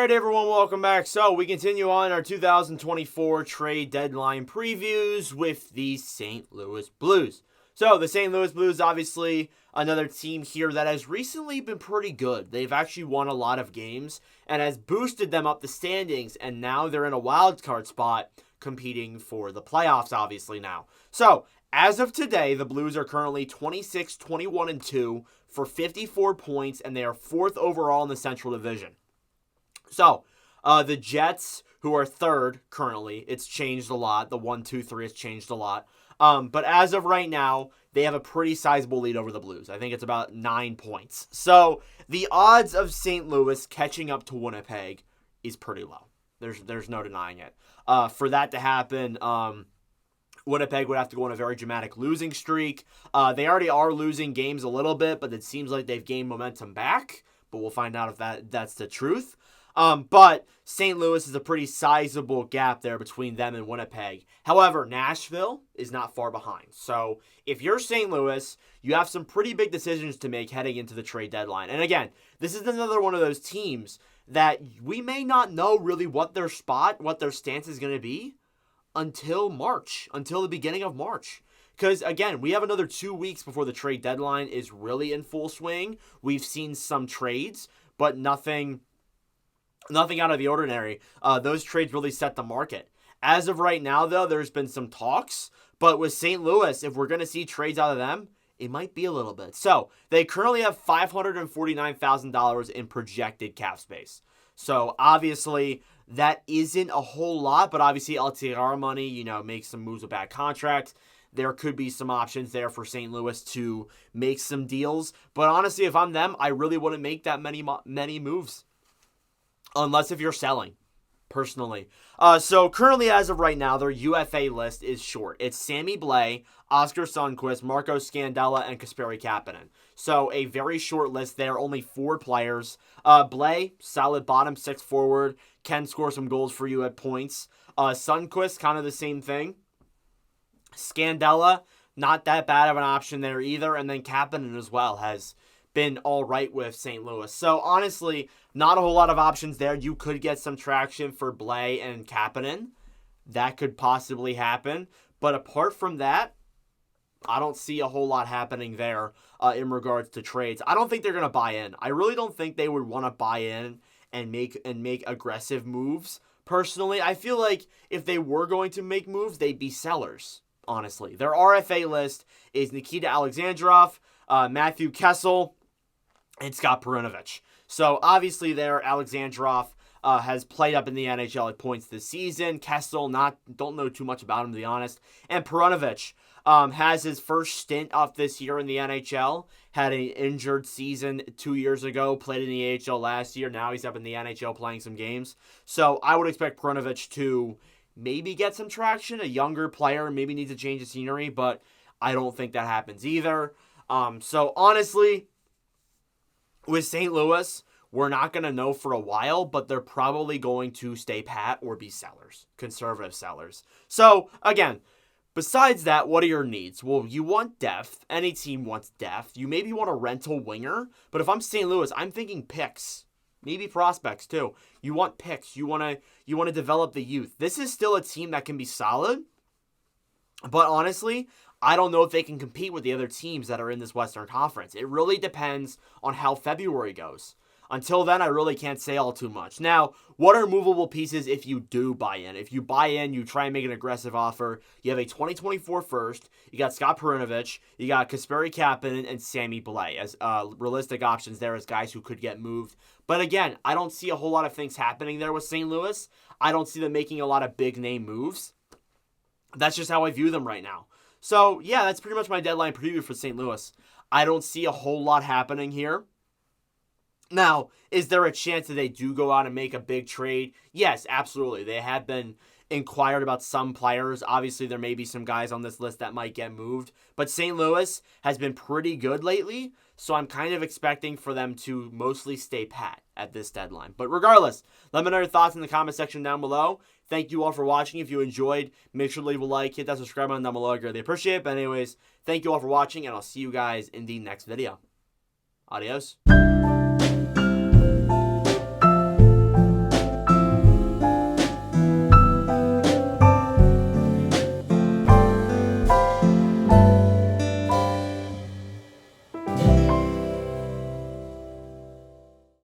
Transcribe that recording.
Alright everyone, welcome back. So we continue on our 2024 trade deadline previews with the St. Louis Blues. So the St. Louis Blues, obviously another team here that has recently been pretty good. They've actually won a lot of games and has boosted them up the standings, and now they're in a wild card spot competing for the playoffs obviously now. So as of today, the Blues are currently 26, 21, and 2 for 54 points, and they are 4th overall in the Central Division. So, the Jets, who are 3rd currently, it's changed a lot. The 1, 2, 3 has changed a lot. But as of right now, they have a pretty sizable lead over the Blues. I think it's about 9 points. So, the odds of St. Louis catching up to Winnipeg is pretty low. There's no denying it. For that to happen, Winnipeg would have to go on a very dramatic losing streak. They already are losing games a little bit, but it seems like they've gained momentum back. But we'll find out if that's the truth. But St. Louis is a pretty sizable gap there between them and Winnipeg. However, Nashville is not far behind. So if you're St. Louis, you have some pretty big decisions to make heading into the trade deadline. And again, this is another one of those teams that we may not know really what their stance is going to be until March, until the beginning of March. Because, again, we have another 2 weeks before the trade deadline is really in full swing. We've seen some trades, but nothing out of the ordinary. Those trades really set the market. As of right now, though, there's been some talks. But with St. Louis, if we're going to see trades out of them, it might be a little bit. So, they currently have $549,000 in projected cap space. So, obviously, that isn't a whole lot. But obviously, LTIR money, makes some moves with bad contracts. There could be some options there for St. Louis to make some deals. But honestly, if I'm them, I really wouldn't make that many moves. Unless if you're selling, personally. So currently, as of right now, their UFA list is short. It's Sammy Blais, Oscar Sundqvist, Marco Scandella, and Kasperi Kapanen. So a very short list there, only 4 players. Blais, solid bottom 6 forward, can score some goals for you at points. Sundqvist, kind of the same thing. Scandella, not that bad of an option there either. And then Kapanen as well has been all right with St. Louis. So honestly, not a whole lot of options there. You could get some traction for Blais and Kapanen. That could possibly happen. But apart from that, I don't see a whole lot happening there in regards to trades. I don't think they're going to buy in. I really don't think they would want to buy in and make aggressive moves. Personally, I feel like if they were going to make moves, they'd be sellers, honestly. Their RFA list is Nikita Alexandrov, Matthew Kessel, and Scott Perunovich. So obviously there, Alexandrov has played up in the NHL at points this season. Kessel, don't know too much about him, to be honest. And Perunovich has his first stint off this year in the NHL. Had an injured season 2 years ago, played in the AHL last year. Now he's up in the NHL playing some games. So I would expect Perunovich to maybe get some traction. A younger player, maybe needs to change the scenery, but I don't think that happens either. So honestly, with St. Louis, we're not going to know for a while, but they're probably going to stay pat or be sellers, conservative sellers. So, again, besides that, what are your needs? Well, you want depth. Any team wants depth. You maybe want a rental winger, but if I'm St. Louis, I'm thinking picks. Maybe prospects, too. You want picks. You want to develop the youth. This is still a team that can be solid, but honestly, I don't know if they can compete with the other teams that are in this Western Conference. It really depends on how February goes. Until then, I really can't say all too much. Now, what are movable pieces if you do buy in? If you buy in, you try and make an aggressive offer. You have a 2024 first. You got Scott Perunovich. You got Kasperi Kapanen and Sammy Blais as realistic options there as guys who could get moved. But again, I don't see a whole lot of things happening there with St. Louis. I don't see them making a lot of big name moves. That's just how I view them right now. So, yeah, that's pretty much my deadline preview for St. Louis. I don't see a whole lot happening here. Now, is there a chance that they do go out and make a big trade? Yes, absolutely. They have been inquired about some players. Obviously, there may be some guys on this list that might get moved. But St. Louis has been pretty good lately, so I'm kind of expecting for them to mostly stay pat at this deadline. But regardless, let me know your thoughts in the comment section down below. Thank you all for watching. If you enjoyed, make sure to leave a like, hit that subscribe button down below. I greatly appreciate it. But anyways, thank you all for watching, and I'll see you guys in the next video. Adios.